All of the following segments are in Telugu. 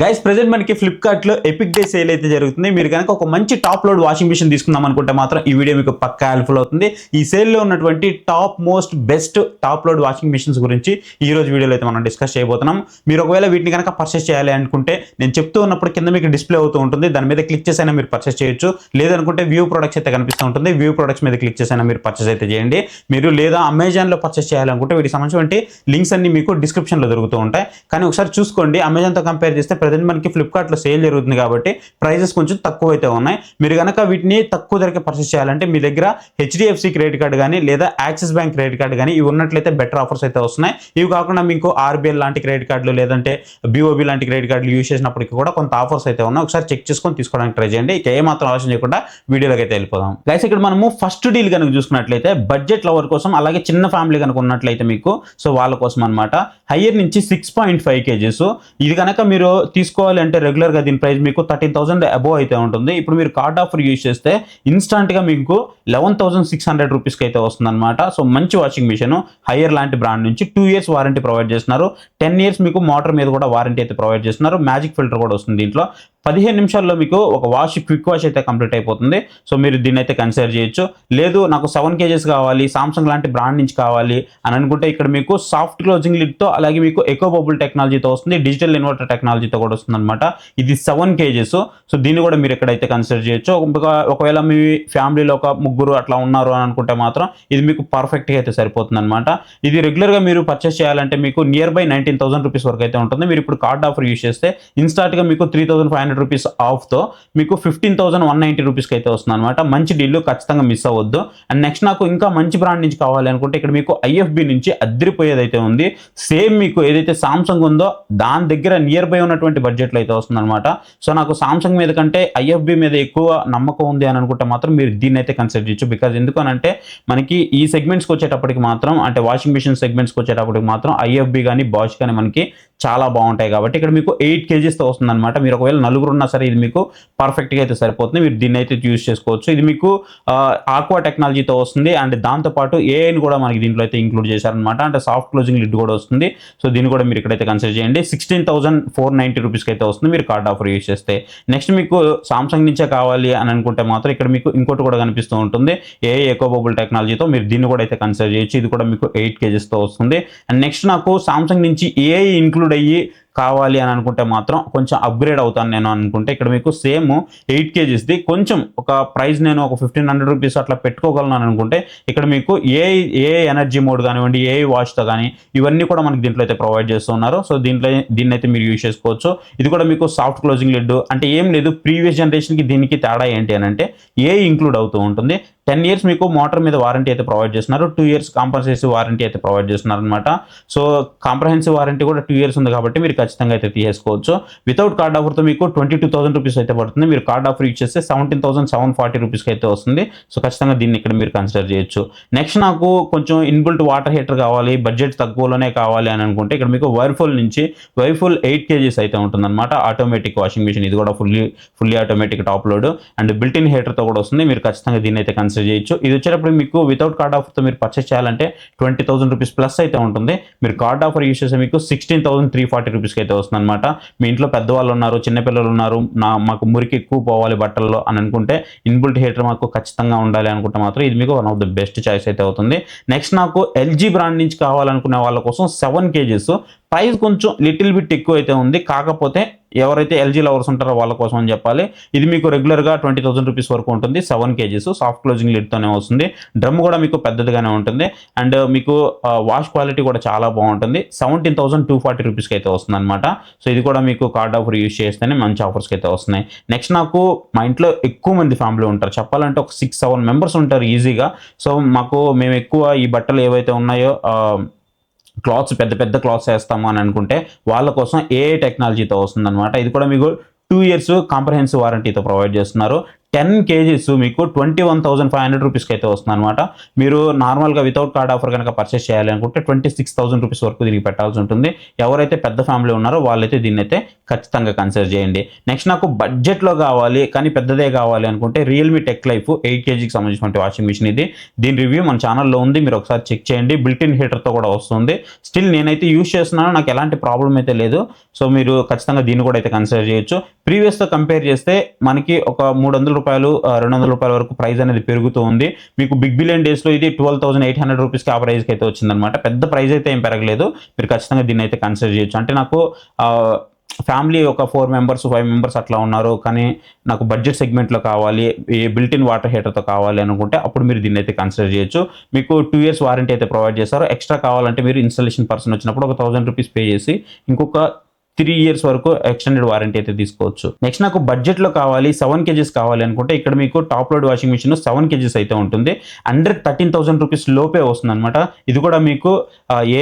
గైస్ ప్రెజెంట్ మనకి ఫ్లిప్కార్ట్ లో ఎపిక్ డే సేల్ అయితే జరుగుతుంది. మీరు కనుక ఒక మంచి టాప్ లోడ్ వాషింగ్ మిషన్ తీసుకుందాం అనుకుంటే మాత్రం ఈ వీడియో మీకు పక్కా హెల్ప్ఫుల్ అవుతుంది. ఈ సేల్ లో ఉన్నటువంటి top most best top load washing machines గురించి ఈ రోజు వీడియోలో అయితే మనం డిస్కస్ చేయబోతున్నాం. మీరు ఒకవేళ వీటిని కనుక పర్చేస్ చేయాలి అనుకుంటే నేను చెప్తూ ఉన్నప్పుడు కింద మీకు డిస్ప్లే అవుతూ ఉంటుంది, దాని మీద క్లిక్ చేసైనా మీరు పర్చేస్ చేయొచ్చు. లేదనుకుంటే వ్యూ ప్రొడక్ట్స్ అయితే కనిపిస్తూ ఉంటుంది, వ్యూ ప్రొడక్ట్స్ మీద క్లిక్ చేసైనా మీరు పర్చేస్ అయితే చేయండి. మీరు లేదా అమెజాన్ లో పర్చేస్ చేయాలనుకుంటే వీటికి సంబంధించిన లింక్స్ అన్ని మీకు డిస్క్రిప్షన్ లో దొరుకుతూ ఉంటాయి. కానీ ఒకసారి చూసుకోండి, అమెజాన్ తో కంపేర్ చేస్తే ప్రెజెంట్ మనకి ఫ్లిప్కార్ట్ లో సేల్ జరుగుతుంది కాబట్టి ప్రైజెస్ కొంచెం తక్కువ అయితే ఉన్నాయి. మీరు కనుక వీటిని తక్కువ ధరకే పర్చేస్ చేయాలంటే మీ దగ్గర హెచ్డిఎఫ్సి క్రెడిట్ కార్డు కానీ లేదా యాక్సిస్ బ్యాంక్ క్రెడిట్ కార్డు కానీ ఇవి ఉన్నట్లయితే బెటర్ ఆఫర్స్ అయితే వస్తున్నాయి. ఇవి కాకుండా మీకు ఆర్బిఎల్ లాంటి క్రెడిట్ కార్డులు లేదంటే బిఓబి లాంటి క్రెడిట్ కార్డులు యూజ్ చేసినప్పటికీ కూడా కొంత ఆఫర్స్ అయితే ఉన్నాయి. ఒకసారి చెక్ చేసుకొని తీసుకోవడానికి ట్రై చేయండి. ఇక ఏమాత్రం ఆలోచన చేయకుండా వీడియోలోకి అయితే వెళ్ళిపోదాం. గైస్ ఇక్కడ మనము ఫస్ట్ డీల్ కనుక చూసుకున్నట్లయితే బడ్జెట్ లవర్ కోసం, అలాగే చిన్న ఫ్యామిలీ కనుక ఉన్నట్లయితే మీకు సో వాళ్ళ కోసం అనమాట. హైయర్ నుంచి 6.5 kgs ఇది కనుక మీరు తీసుకోవాలి అంటే రెగ్యులర్ గా దీని ప్రైస్ మీకు 13,000 అబోవ్ అయితే ఉంటుంది. ఇప్పుడు మీరు కార్డ్ ఆఫర్ యూజ్ చేస్తే ఇన్స్టాంట్ గా మీకు 11,600 రూపీస్కి అయితే వస్తుంది అనమాట. సో మంచి వాషింగ్ మిషన్, హైయర్ లాంటి బ్రాండ్ నుంచి 2 years వారంటీ ప్రొవైడ్ చేస్తున్నారు. 10 years మీకు మోటార్ మీద కూడా వారంటీ అయితే ప్రొవైడ్ చేస్తున్నారు. మ్యాజిక్ ఫిల్టర్ కూడా వస్తుంది దీంట్లో. 15 నిమిషాల్లో మీకు ఒక క్విక్ వాష్ అయితే కంప్లీట్ అయిపోతుంది. సో మీరు దీన్ని అయితే కన్సిడర్ చేయొచ్చు. లేదు నాకు 7 kgs కావాలి, సామ్సంగ్ లాంటి బ్రాండ్ నుంచి కావాలి అని అనుకుంటే ఇక్కడ మీకు సాఫ్ట్ క్లోజింగ్ లిడ్ తో అలాగే మీకు ఎకో బబుల్ టెక్నాలజీతో వస్తుంది, డిజిటల్ ఇన్వర్టర్ టెక్నాలజీతో కూడా వస్తుంది అనమాట. ఇది 7 kgs. సో దీన్ని కూడా మీరు ఎక్కడైతే కన్సిడర్ చేయొచ్చు. ఒకవేళ మీ ఫ్యామిలీలో ఒక ముగ్గురు అట్లా ఉన్నారు అని అనుకుంటే మాత్రం ఇది మీకు పర్ఫెక్ట్గా అయితే సరిపోతుంది అనమాట. ఇది రెగ్యులర్గా మీరు పర్చేస్ చేయాలంటే మీకు నియర్ బై 19,000 రూపీస్ వరకు అయితే ఉంటుంది. మీరు ఇప్పుడు కార్డ్ ఆఫర్ యూజ్ చేస్తే ఇన్స్టాంట్గా మీకు 3,500 రూపీస్ ఆఫ్తో మీకు 15,190 రూపీస్కి అయితే వస్తుంది అనమాట. మంచి డీల్, ఖచ్చితంగా మిస్ అవ్వద్దు. అండ్ నెక్స్ట్ నాకు ఇంకా మంచి బ్రాండ్ నుంచి కావాలి అనుకుంటే ఇక్కడ మీకు ఐఎఫ్బి నుంచి అద్దరిపోయేది అయితే ఉంది. సేమ్ మీకు ఏదైతే సామ్సంగ్ ఉందో దాని దగ్గర నియర్ బై ఉన్నటువంటి బడ్జెట్లో అయితే వస్తుంది అనమాట. సో నాకు సామ్సంగ్ మీద కంటే ఐఎఫ్బి మీద ఎక్కువ నమ్మకం ఉంది అని అనుకుంటే మాత్రం మీరు దీన్ని అయితే కన్సిడర్ చేయొచ్చు. బికాజ్ ఎందుకనంటే మనకి ఈ సెగ్మెంట్స్కి వచ్చేటప్పటికి మాత్రం, అంటే వాషింగ్ మిషన్ సెగ్మెంట్స్కి వచ్చేటప్పటికి మాత్రం ఐఎఫ్బి కానీ బాష్ కానీ మనకి చాలా బాగుంటాయి కాబట్టి ఇక్కడ మీకు 8 kgsతో వస్తుంది అనమాట. మీరు ఒకవేళ నలుగురు ఉన్నా సరే ఇది మీకు పర్ఫెక్ట్గా అయితే సరిపోతుంది. మీరు దీన్ని అయితే యూజ్ చేసుకోవచ్చు. ఇది మీకు ఆక్వా టెక్నాలజీతో వస్తుంది. అండ్ దాంతోపాటు ఏఐని కూడా మనకి దీంట్లో అయితే ఇంక్లూడ్ చేశారనమాట. అంటే సాఫ్ట్ క్లోజింగ్ లిడ్ కూడా వస్తుంది. సో దీన్ని కూడా మీరు ఇక్కడైతే కన్సిడర్ చేయండి. 16,490 రూపీస్కి అయితే వస్తుంది మీరు కార్డ్ ఆఫర్ యూజ్ చేస్తే. నెక్స్ట్ మీకు సామ్సంగ్ నుంచే కావాలి అని అనుకుంటే మాత్రం ఇక్కడ మీకు ఇంకోటి కూడా కనిపిస్తూ ఉంటుంది, ఏఐ ఎకో బబుల్ టెక్నాలజీతో. మీరు దీన్ని కూడా అయితే కన్సిడర్ చేయొచ్చు. ఇది కూడా మీకు 8 kgsతో వస్తుంది. అండ్ నెక్స్ట్ నాకు సామ్సంగ్ నుంచి ఏఐ ఇంక్లూడ్ అయ్యి కావాలి అని అనుకుంటే మాత్రం కొంచెం అప్గ్రేడ్ అవుతాను నేను అనుకుంటే ఇక్కడ మీకు సేమ్ 8 kgsది కొంచెం ఒక ప్రైస్ నేను ఒక 1,500 రూపీస్ అట్లా పెట్టుకోగలను అని అనుకుంటే ఇక్కడ మీకు ఏ ఎనర్జీ మోడ్ కానివ్వండి, ఏ వాష్తో కానీ ఇవన్నీ కూడా మనకి దీంట్లో అయితే ప్రొవైడ్ చేస్తున్నారు. సో దీన్ని అయితే మీరు యూజ్ చేసుకోవచ్చు. ఇది కూడా మీకు సాఫ్ట్ క్లోజింగ్ లిడ్. అంటే ఏం లేదు, ప్రీవియస్ జనరేషన్కి దీనికి తేడా ఏంటి అని అంటే ఏ ఇంక్లూడ్ అవుతూ ఉంటుంది. 10 years మీకు మోటార్ మీద వారంటీ అయితే ప్రొవైడ్ చేస్తున్నారు. 2 years కాంపన్సేటివ్ వారంటీ అయితే ప్రొవైడ్ చేస్తున్నారు అనమాట. సో కాంప్రహెన్సివ్ వారంటీ కూడా 2 years ఉంది కాబట్టి మీరు ఖచ్చితంగా అయితే తీసుకోవచ్చు. వితౌట్ కార్డ్ ఆఫర్తో మీకు 22,000 రూపీస్ అయితే పడుతుంది. మీరు కార్డ్ ఆఫర్ యూజ్ చేస్తే 17,740 రూపీస్కి అయితే వస్తుంది. సో ఖచ్చితంగా దీన్ని ఇక్కడ మీరు కన్సిడర్ చేయొచ్చు. నెక్స్ట్ నాకు కొంచెం ఇన్బుల్ట్ వాటర్ హీటర్ కావాలి, బడ్జెట్ తక్కువలోనే కావాలి అని అనుకుంటే ఇక్కడ మీకు వైర్ఫుల్ నుంచి 8 kgs అయితే ఉంటుందన్నమాట. ఆటోమేటిక్ వాషింగ్ మిషన్, ఇది కూడా fully automatic top load and built in హీటర్తో కూడా వస్తుంది. మీరు ఖచ్చితంగా దీన్ని అయితే కన్సిడర్ చేయొచ్చు. ఇది వచ్చేటప్పుడు మీకు వితౌట్ కార్డ్ ఆఫర్తో మీరు పర్చేస్ చేయాలంటే 20,000 రూపీస్ ప్లస్ అయితే ఉంటుంది. మీరు కార్డ్ ఆఫర్ యూజ్ చేస్తే మీకు 16,340 రూపీస్కి అయితే వస్తుంది అనమాట. మీ ఇంట్లో పెద్దవాళ్ళు ఉన్నారు, చిన్నపిల్లలు ఉన్నారు, మాకు మురికి ఎక్కువ పోవాలి బట్టల్లో అని అనుకుంటే ఇన్బుల్ట్ హీటర్ మాకు ఖచ్చితంగా ఉండాలి అనుకుంటే మాత్రం ఇది మీకు one of the best choice అయితే అవుతుంది. నెక్స్ట్ నాకు ఎల్జీ బ్రాండ్ నుంచి కావాలనుకునే వాళ్ళ కోసం 7 kgs. ప్రైస్ కొంచెం లిటిల్ బిట్ ఎక్కువ అయితే ఉంది. కాకపోతే ఎవరైతే ఎల్జీ లవర్స్ ఉంటారో వాళ్ళ కోసం అని చెప్పాలి. ఇది మీకు రెగ్యులర్గా 20,000 రూపీస్ వరకు ఉంటుంది. 7 kgs సాఫ్ట్ క్లోజింగ్ లిడ్తోనే వస్తుంది. డ్రమ్ కూడా మీకు పెద్దదిగానే ఉంటుంది. అండ్ మీకు వాష్ క్వాలిటీ కూడా చాలా బాగుంటుంది. 17,240 రూపీస్కి అయితే వస్తుంది అనమాట. సో ఇది కూడా మీకు కార్డ్ ఆఫర్ యూజ్ చేస్తేనే మంచి ఆఫర్స్కి అయితే వస్తున్నాయి. నెక్స్ట్ నాకు మా ఇంట్లో ఎక్కువ మంది ఫ్యామిలీ ఉంటారు, చెప్పాలంటే ఒక 6-7 మెంబర్స్ ఉంటారు ఈజీగా. సో మేము ఎక్కువ ఈ బట్టలు ఏవైతే ఉన్నాయో క్లాత్స్, పెద్ద క్లాత్స్ వేస్తాము అని అనుకుంటే వాళ్ళ కోసం ఏఐ టెక్నాలజీతో వస్తుందన్నమాట. ఇది కూడా మీకు 2 years కాంప్రహెన్సివ్ వారంటీతో ప్రొవైడ్ చేస్తున్నారు. 10 కేజీస్ మీకు 21,500 రూపీస్కి అయితే వస్తుంది అనమాట. మీరు నార్మల్గా వితౌట్ కార్డ్ ఆఫర్ కనుక పర్చేస్ చేయాలి అనుకుంటే 26,000 రూపీస్ వరకు దీనికి పెట్టాల్సి ఉంటుంది. ఎవరైతే పెద్ద ఫ్యామిలీ ఉన్నారో వాళ్ళైతే దీన్ని అయితే ఖచ్చితంగా కన్సిడర్ చేయండి. నెక్స్ట్ నాకు బడ్జెట్లో కావాలి కానీ పెద్దదే కావాలి అనుకుంటే రియల్మీ టెక్ లైఫ్ 8 కేజీకి సంబంధించిన వాషింగ్ మిషన్ ఇది. దీని రివ్యూ మన ఛానల్లో ఉంది, మీరు ఒకసారి చెక్ చేయండి. బిల్ట్ ఇన్ హీటర్తో కూడా వస్తుంది. స్టిల్ నేనైతే యూజ్ చేస్తున్నాను, నాకు ఎలాంటి ప్రాబ్లం అయితే లేదు. సో మీరు ఖచ్చితంగా దీన్ని కూడా అయితే కన్సిడర్ చేయొచ్చు. ప్రీవియస్తో కంపేర్ చేస్తే మనకి ఒక 300 రూపాయలు 200 రూపాయల వరకు ప్రైస్ అనేది పెరుగుతూ ఉంది. మీకు బిగ్ బిలియన్ డేస్లో ఇది 12,800 రూపీస్కి ఆ ప్రైస్కి అయితే వచ్చిందనమాట. పెద్ద ప్రైస్ అయితే ఏం పెరగలేదు. మీరు ఖచ్చితంగా దీన్ని అయితే కన్సిడర్ చేయొచ్చు. అంటే నాకు ఫ్యామిలీ ఒక 4 మెంబర్స్ 5 మెంబర్స్ అట్లా ఉన్నారు, కానీ నాకు బడ్జెట్ సెగ్మెంట్లో కావాలి, ఈ బిల్ట్ ఇన్ వాటర్ హీటర్తో కావాలి అనుకుంటే అప్పుడు మీరు దీన్ని అయితే కన్సిడర్ చేయొచ్చు. మీకు 2 years వారంటీ అయితే ప్రొవైడ్ చేస్తారు. ఎక్స్ట్రా కావాలంటే మీరు ఇన్స్టాలేషన్ పర్సన్ వచ్చినప్పుడు ఒక 1,000 రూపీస్ పే చేసి ఇంకొక 3 years వరకు ఎక్స్టెండెడ్ వారంటీ అయితే తీసుకోవచ్చు. నెక్స్ట్ నాకు బడ్జెట్లో కావాలి 7 కేజీస్ కావాలి అనుకుంటే ఇక్కడ మీకు top load washing machine 7 KGs అయితే ఉంటుంది. అండర్ 13,000 రూపీస్ లోపే వస్తుంది అనమాట. ఇది కూడా మీకు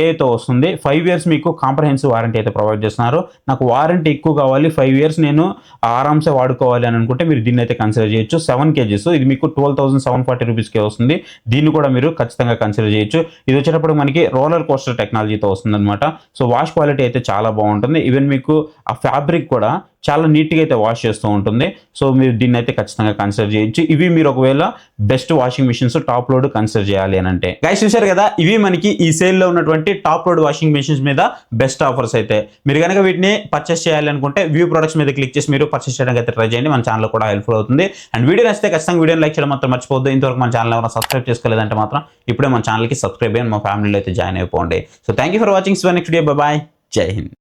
ఏఐతో వస్తుంది. 5 years మీకు కాంప్రహెన్సివ్ వారంటీ అయితే ప్రొవైడ్ చేస్తున్నారు. నాకు వారంటీ ఎక్కువ కావాలి, 5 years నేను ఆరామ్సే వాడుకోవాలి అని అనుకుంటే మీరు దీన్ని అయితే కన్సిడర్ చేయొచ్చు. 7 కేజీస్ ఇది మీకు 12,740 రూపీస్కే వస్తుంది. దీన్ని కూడా మీరు ఖచ్చితంగా కన్సిడర్ చేయొచ్చు. ఇది వచ్చేటప్పుడు మనకి రోలర్ కోస్టర్ టెక్నాలజీతో వస్తుంది అనమాట. సో వాష్ క్వాలిటీ అయితే చాలా బాగుంటుంది. ఈవెన్ మీకు ఆ ఫ్యాబ్రిక్ కూడా చాలా నీట్గా అయితే వాష్ చేస్తూ ఉంటుంది. సో మీరు దీన్ని అయితే ఖచ్చితంగా కన్సిడర్ చేయొచ్చు. ఇవి మీరు ఒకవేళ best washing machines top load consider చేయాలి అని అంటే. గైస్ చూశారు కదా, ఇవి మనకి ఈ సేల్లో ఉన్నటువంటి టాప్ లోడ్ వాషింగ్ మిషన్స్ మీద బెస్ట్ ఆఫర్స్ అయితే. మీరు కనుక వీటిని పర్చేస్ చేయాలి అనుకుంటే వ్యూ ప్రొడక్ట్స్ మీద క్లిక్ చేసి మీరు పర్చేస్ చేయడానికి అయితే ట్రై చేయండి. మన ఛానల్ కూడా హెల్ప్ఫుల్ అవుతుంది. అండ్ వీడియో నచ్చితే ఖచ్చితంగా వీడియోని లైక్ చేయడం మాత్రం మర్చిపోవద్దు. ఇంతవరకు మన ఛానల్ ఎవరైనా సబ్స్క్రైబ్ చేసుకోలేదంటే మాత్రం ఇప్పుడే మన ఛానల్కి సబ్స్క్రైబ్ అయ్యి మా ఫ్యామిలీలో అయితే జాయిన్ అయిపోండి. So thank you for watching. Next video. Bye, జై హింద్.